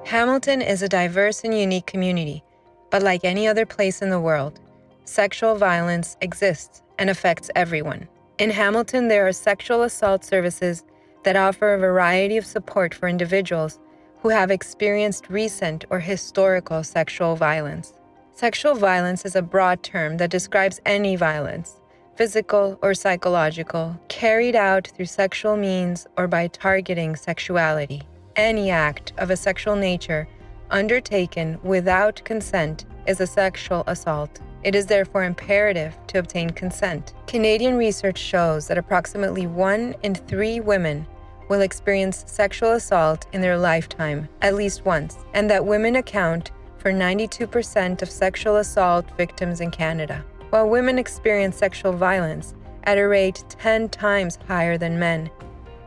Hamilton is a diverse and unique community, but like any other place in the world, sexual violence exists and affects everyone. In Hamilton, there are sexual assault services that offer a variety of support for individuals who have experienced recent or historical sexual violence. Sexual violence is a broad term that describes any violence, physical or psychological, carried out through sexual means or by targeting sexuality. Any act of a sexual nature undertaken without consent is a sexual assault. It is therefore imperative to obtain consent. Canadian research shows that approximately 1 in 3 women will experience sexual assault in their lifetime at least once, and that women account for 92% of sexual assault victims in Canada. While women experience sexual violence at a rate 10 times higher than men,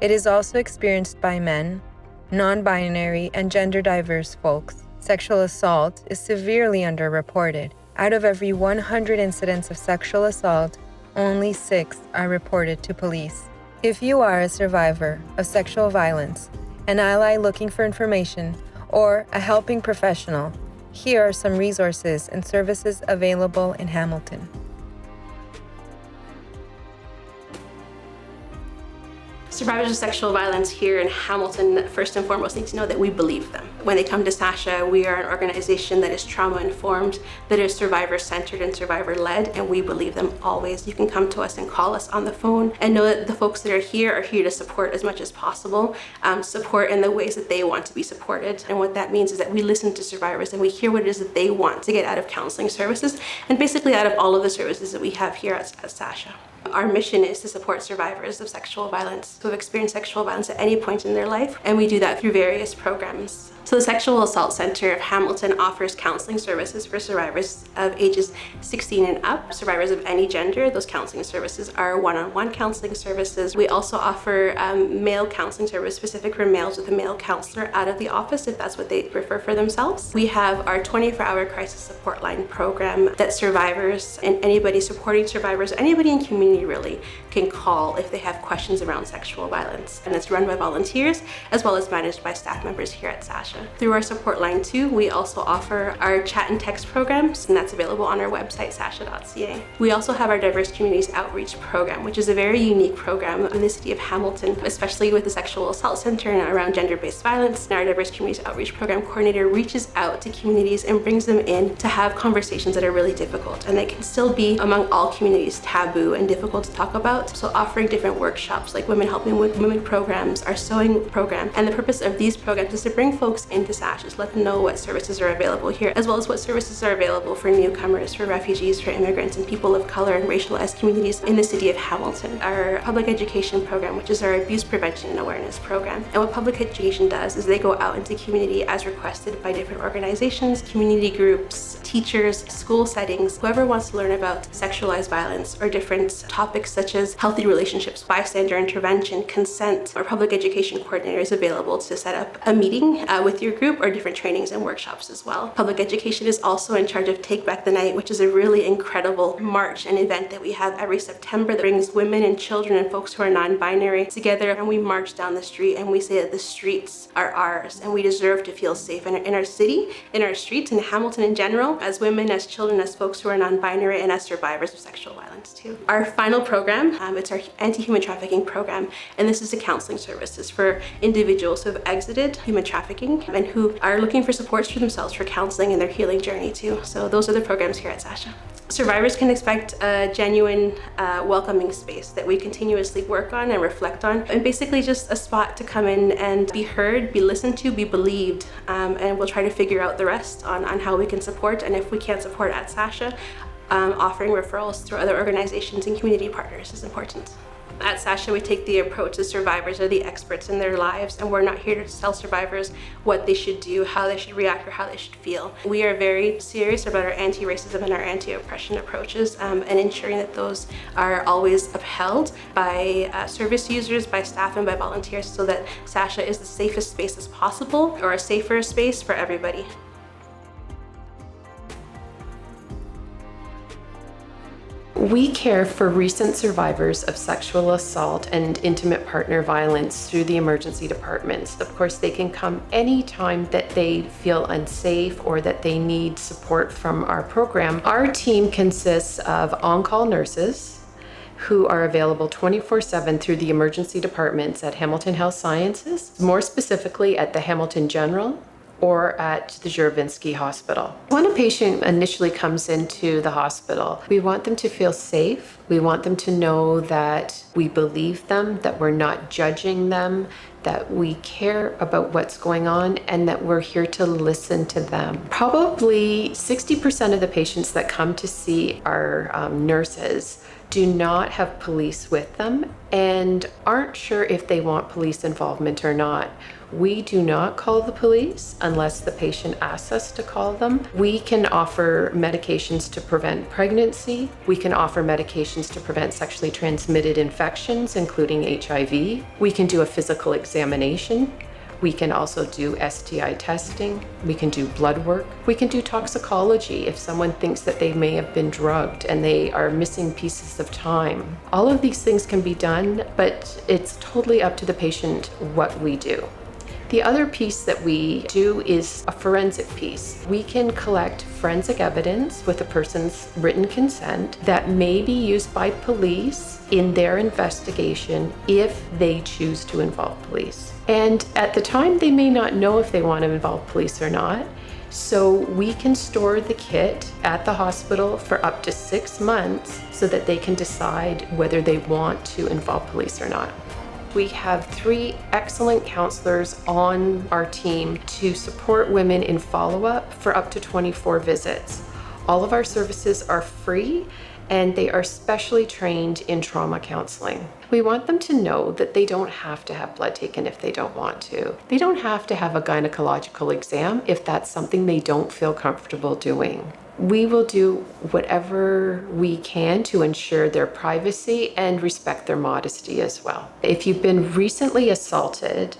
it is also experienced by men, non-binary, and gender-diverse folks. Sexual assault is severely underreported. Out of every 100 incidents of sexual assault, only 6 are reported to police. If you are a survivor of sexual violence, an ally looking for information, or a helping professional, here are some resources and services available in Hamilton. Survivors of sexual violence here in Hamilton, first and foremost, need to know that we believe them. When they come to SACHA, we are an organization that is trauma-informed, that is survivor-centered and survivor-led, and we believe them always. You can come to us and call us on the phone and know that the folks that are here to support as much as possible, support in the ways that they want to be supported. And what that means is that we listen to survivors and we hear what it is that they want to get out of counseling services and basically out of all of the services that we have here at SACHA. Our mission is to support survivors of sexual violence who have experienced sexual violence at any point in their life, and we do that through various programs. So the Sexual Assault Center of Hamilton offers counseling services for survivors of ages 16 and up, survivors of any gender. Those counseling services are one-on-one counseling services. We also offer male counseling service specific for males with a male counselor out of the office if that's what they prefer for themselves. We have our 24-hour crisis support line program that survivors and anybody supporting survivors, anybody in community really, can call if they have questions around sexual violence. And it's run by volunteers as well as managed by staff members here at SACHA. Through our support line too, we also offer our chat and text programs, and that's available on our website, SACHA.ca. We also have our Diverse Communities Outreach Program, which is a very unique program in the city of Hamilton, especially with the Sexual Assault Center and around gender-based violence. And our Diverse Communities Outreach Program coordinator reaches out to communities and brings them in to have conversations that are really difficult and that can still be among all communities taboo and difficult to talk about. So offering different workshops like Women Helping Women programs, our sewing program, and the purpose of these programs is to bring folks into SACHA, let them know what services are available here, as well as what services are available for newcomers, for refugees, for immigrants, and people of color and racialized communities in the city of Hamilton. Our public education program, which is our abuse prevention and awareness program. And what public education does is they go out into community as requested by different organizations, community groups, teachers, school settings, whoever wants to learn about sexualized violence or different topics such as healthy relationships, bystander intervention, consent. Our public education coordinator is available to set up a meeting with your group or different trainings and workshops as well. Public education is also in charge of Take Back the Night, which is a really incredible march and event that we have every September that brings women and children and folks who are non-binary together, and we march down the street and we say that the streets are ours and we deserve to feel safe in our city, in our streets, in Hamilton in general, as women, as children, as folks who are non-binary, and as survivors of sexual violence too. Our final program, it's our anti-human trafficking program, and this is the counseling services for individuals who have exited human trafficking and who are looking for supports for themselves for counseling in their healing journey too. So those are the programs here at SACHA. Survivors can expect a genuine, welcoming space that we continuously work on and reflect on, and basically just a spot to come in and be heard, be listened to, be believed, and we'll try to figure out the rest on how we can support, and if we can't support at SACHA, offering referrals through other organizations and community partners is important. At SACHA, we take the approach that survivors are the experts in their lives, and we're not here to tell survivors what they should do, how they should react, or how they should feel. We are very serious about our anti-racism and our anti-oppression approaches, and ensuring that those are always upheld by service users, by staff, and by volunteers, so that SACHA is the safest space as possible, or a safer space for everybody. We care for recent survivors of sexual assault and intimate partner violence through the emergency departments. Of course, they can come anytime that they feel unsafe or that they need support from our program. Our team consists of on-call nurses who are available 24/7 through the emergency departments at Hamilton Health Sciences, more specifically at the Hamilton General or at the Juravinski Hospital. When a patient initially comes into the hospital, we want them to feel safe. We want them to know that we believe them, that we're not judging them, that we care about what's going on, and that we're here to listen to them. Probably 60% of the patients that come to see our nurses do not have police with them and aren't sure if they want police involvement or not. We do not call the police unless the patient asks us to call them. We can offer medications to prevent pregnancy. We can offer medications to prevent sexually transmitted infections, including HIV. We can do a physical examination. We can also do STI testing. We can do blood work. We can do toxicology if someone thinks that they may have been drugged and they are missing pieces of time. All of these things can be done, but it's totally up to the patient what we do. The other piece that we do is a forensic piece. We can collect forensic evidence with a person's written consent that may be used by police in their investigation if they choose to involve police. And at the time, they may not know if they want to involve police or not. So we can store the kit at the hospital for up to 6 months so that they can decide whether they want to involve police or not. We have 3 excellent counselors on our team to support women in follow-up for up to 24 visits. All of our services are free and they are specially trained in trauma counseling. We want them to know that they don't have to have blood taken if they don't want to. They don't have to have a gynecological exam if that's something they don't feel comfortable doing. We will do whatever we can to ensure their privacy and respect their modesty as well. If you've been recently assaulted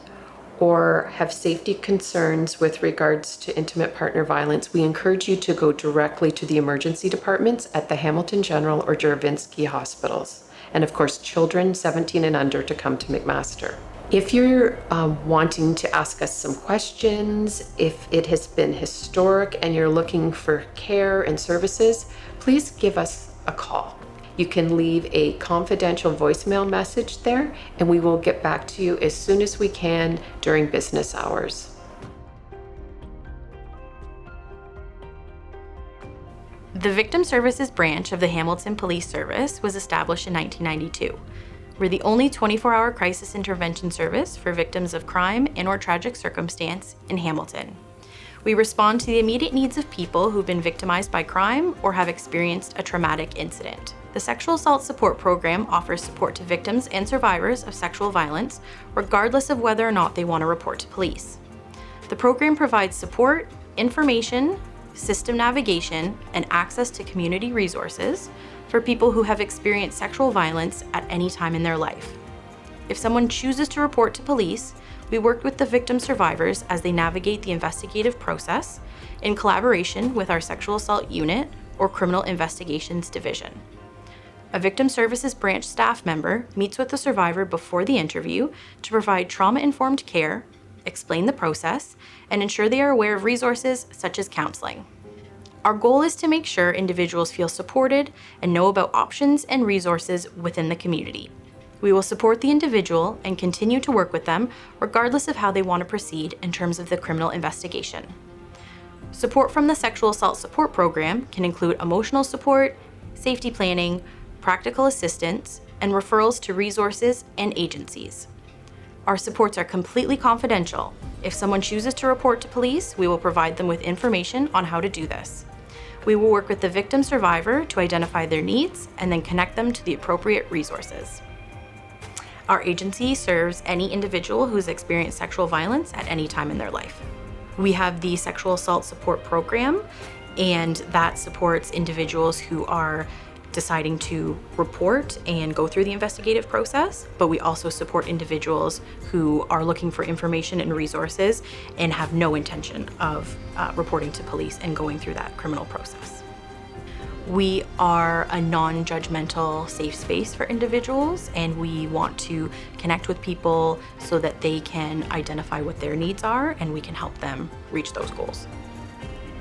or have safety concerns with regards to intimate partner violence, we encourage you to go directly to the emergency departments at the Hamilton General or Juravinski hospitals. And of course, children 17 and under to come to McMaster. If you're wanting to ask us some questions, if it has been historic and you're looking for care and services, please give us a call. You can leave a confidential voicemail message there and we will get back to you as soon as we can during business hours. The Victim Services branch of the Hamilton Police Service was established in 1992. We're the only 24-hour crisis intervention service for victims of crime and/or tragic circumstance in Hamilton. We respond to the immediate needs of people who've been victimized by crime or have experienced a traumatic incident. The Sexual Assault Support Program offers support to victims and survivors of sexual violence, regardless of whether or not they want to report to police. The program provides support, information, system navigation, and access to community resources for people who have experienced sexual violence at any time in their life. If someone chooses to report to police, we work with the victim survivors as they navigate the investigative process in collaboration with our Sexual Assault Unit or Criminal Investigations Division. A Victim Services branch staff member meets with the survivor before the interview to provide trauma-informed care, explain the process, and ensure they are aware of resources such as counseling. Our goal is to make sure individuals feel supported and know about options and resources within the community. We will support the individual and continue to work with them regardless of how they want to proceed in terms of the criminal investigation. Support from the Sexual Assault Support Program can include emotional support, safety planning, practical assistance, and referrals to resources and agencies. Our supports are completely confidential. If someone chooses to report to police, we will provide them with information on how to do this. We will work with the victim survivor to identify their needs and then connect them to the appropriate resources. Our agency serves any individual who has experienced sexual violence at any time in their life. We have the Sexual Assault Support Program, and that supports individuals who are deciding to report and go through the investigative process, but we also support individuals who are looking for information and resources and have no intention of reporting to police and going through that criminal process. We are a non-judgmental safe space for individuals, and we want to connect with people so that they can identify what their needs are and we can help them reach those goals.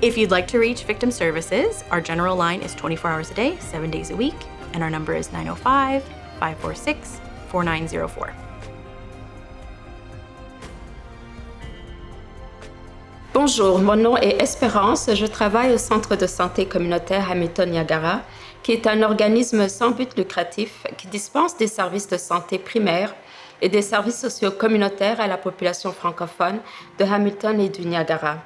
If you'd like to reach Victim Services, our general line is 24 hours a day, 7 days a week, and our number is 905-546-4904. Bonjour, mon nom est Espérance. Je travaille au Centre de santé communautaire Hamilton-Niagara, qui est un organisme sans but lucratif qui dispense des services de santé primaires et des services sociaux communautaires à la population francophone de Hamilton et du Niagara.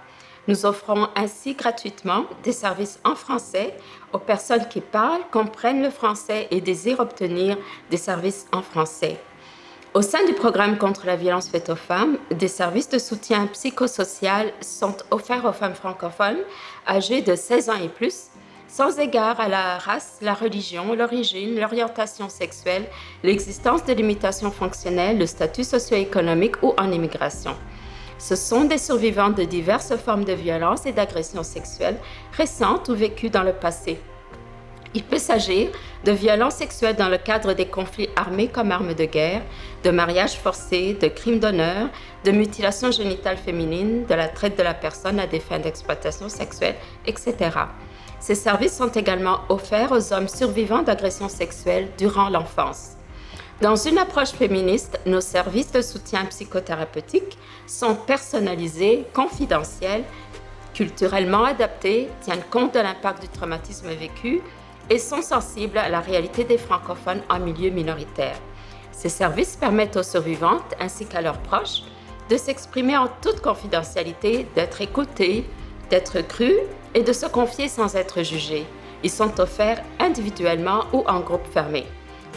Nous offrons ainsi gratuitement des services en français aux personnes qui parlent, comprennent le français et désirent obtenir des services en français. Au sein du programme contre la violence faite aux femmes, des services de soutien psychosocial sont offerts aux femmes francophones âgées de 16 ans et plus, sans égard à la race, la religion, l'origine, l'orientation sexuelle, l'existence de limitations fonctionnelles, le statut socio-économique ou en immigration. Ce sont des survivants de diverses formes de violence et d'agressions sexuelles récentes ou vécues dans le passé. Il peut s'agir de violences sexuelles dans le cadre des conflits armés comme armes de guerre, de mariages forcés, de crimes d'honneur, de mutilations génitales féminines, de la traite de la personne à des fins d'exploitation sexuelle, etc. Ces services sont également offerts aux hommes survivants d'agressions sexuelles durant l'enfance. Dans une approche féministe, nos services de soutien psychothérapeutique sont personnalisés, confidentiels, culturellement adaptés, tiennent compte de l'impact du traumatisme vécu, et sont sensibles à la réalité des francophones en milieu minoritaire. Ces services permettent aux survivantes ainsi qu'à leurs proches de s'exprimer en toute confidentialité, d'être écoutées, d'être crues et de se confier sans être jugées. Ils sont offerts individuellement ou en groupe fermé.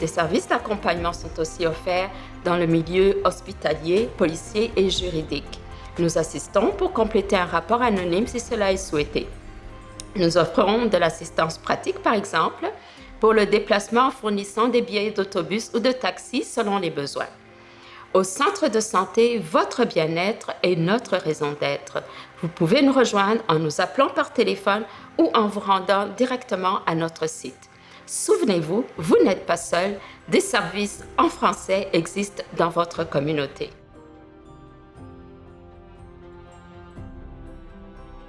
Des services d'accompagnement sont aussi offerts dans le milieu hospitalier, policier et juridique. Nous assistons pour compléter un rapport anonyme si cela est souhaité. Nous offrons de l'assistance pratique, par exemple, pour le déplacement en fournissant des billets d'autobus ou de taxi selon les besoins. Au centre de santé, votre bien-être est notre raison d'être. Vous pouvez nous rejoindre en nous appelant par téléphone ou en vous rendant directement à notre site. Souvenez-vous, vous n'êtes pas seul, des services en français existent dans votre communauté.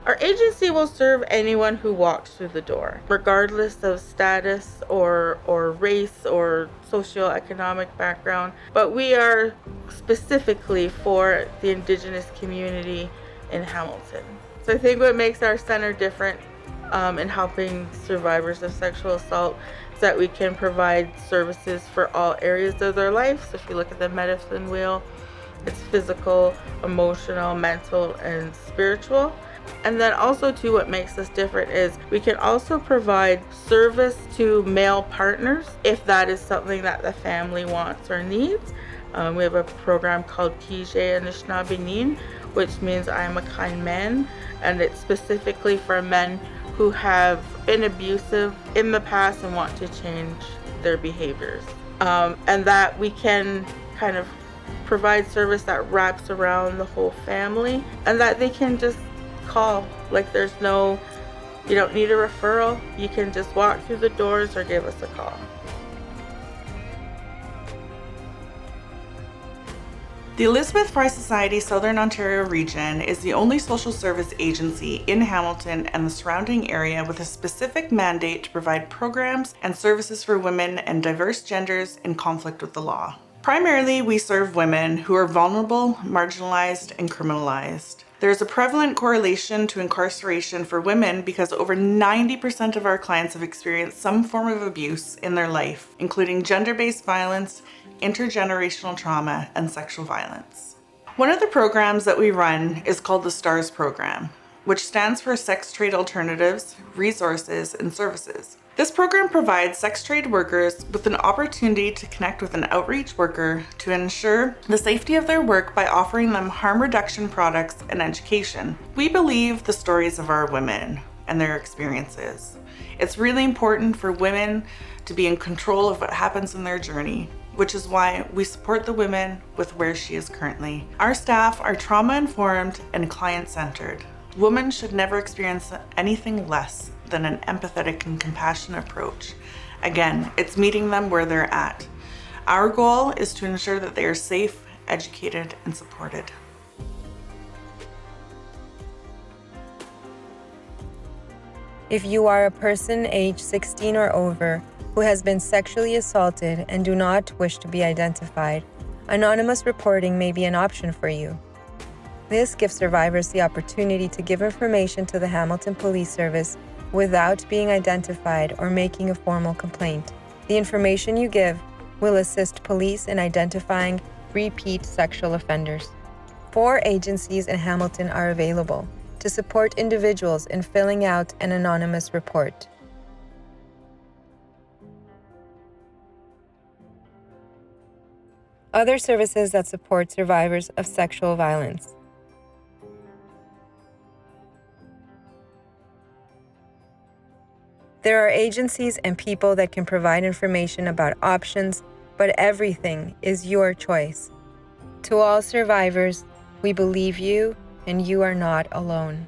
Our agency will serve anyone who walks through the door, regardless of status or race or socioeconomic background. But we are specifically for the Indigenous community in Hamilton. So I think what makes our center different in helping survivors of sexual assault is that we can provide services for all areas of their life. So if you look at the medicine wheel, it's physical, emotional, mental, and spiritual. And then also too, what makes us different is we can also provide service to male partners if that is something that the family wants or needs. We have a program called Kije Anishinaabe, which means I am a kind man, and it's specifically for men who have been abusive in the past and want to change their behaviors. And that we can kind of provide service that wraps around the whole family, and that they can just call. Like you don't need a referral. You can just walk through the doors or give us a call. The Elizabeth Fry Society Southern Ontario region is the only social service agency in Hamilton and the surrounding area with a specific mandate to provide programs and services for women and diverse genders in conflict with the law. Primarily, we serve women who are vulnerable, marginalized, and criminalized. There is a prevalent correlation to incarceration for women because over 90% of our clients have experienced some form of abuse in their life, including gender-based violence, intergenerational trauma, and sexual violence. One of the programs that we run is called the STARS program, which stands for Sex Trade Alternatives, Resources, and Services. This program provides sex trade workers with an opportunity to connect with an outreach worker to ensure the safety of their work by offering them harm reduction products and education. We believe the stories of our women and their experiences. It's really important for women to be in control of what happens in their journey, which is why we support the women with where she is currently. Our staff are trauma-informed and client-centered. Women should never experience anything less than an empathetic and compassionate approach. Again, it's meeting them where they're at. Our goal is to ensure that they are safe, educated, and supported. If you are a person aged 16 or over who has been sexually assaulted and do not wish to be identified, anonymous reporting may be an option for you. This gives survivors the opportunity to give information to the Hamilton Police Service without being identified or making a formal complaint. The information you give will assist police in identifying repeat sexual offenders. 4 agencies in Hamilton are available to support individuals in filling out an anonymous report. Other services that support survivors of sexual violence. There are agencies and people that can provide information about options, but everything is your choice. To all survivors, we believe you and you are not alone.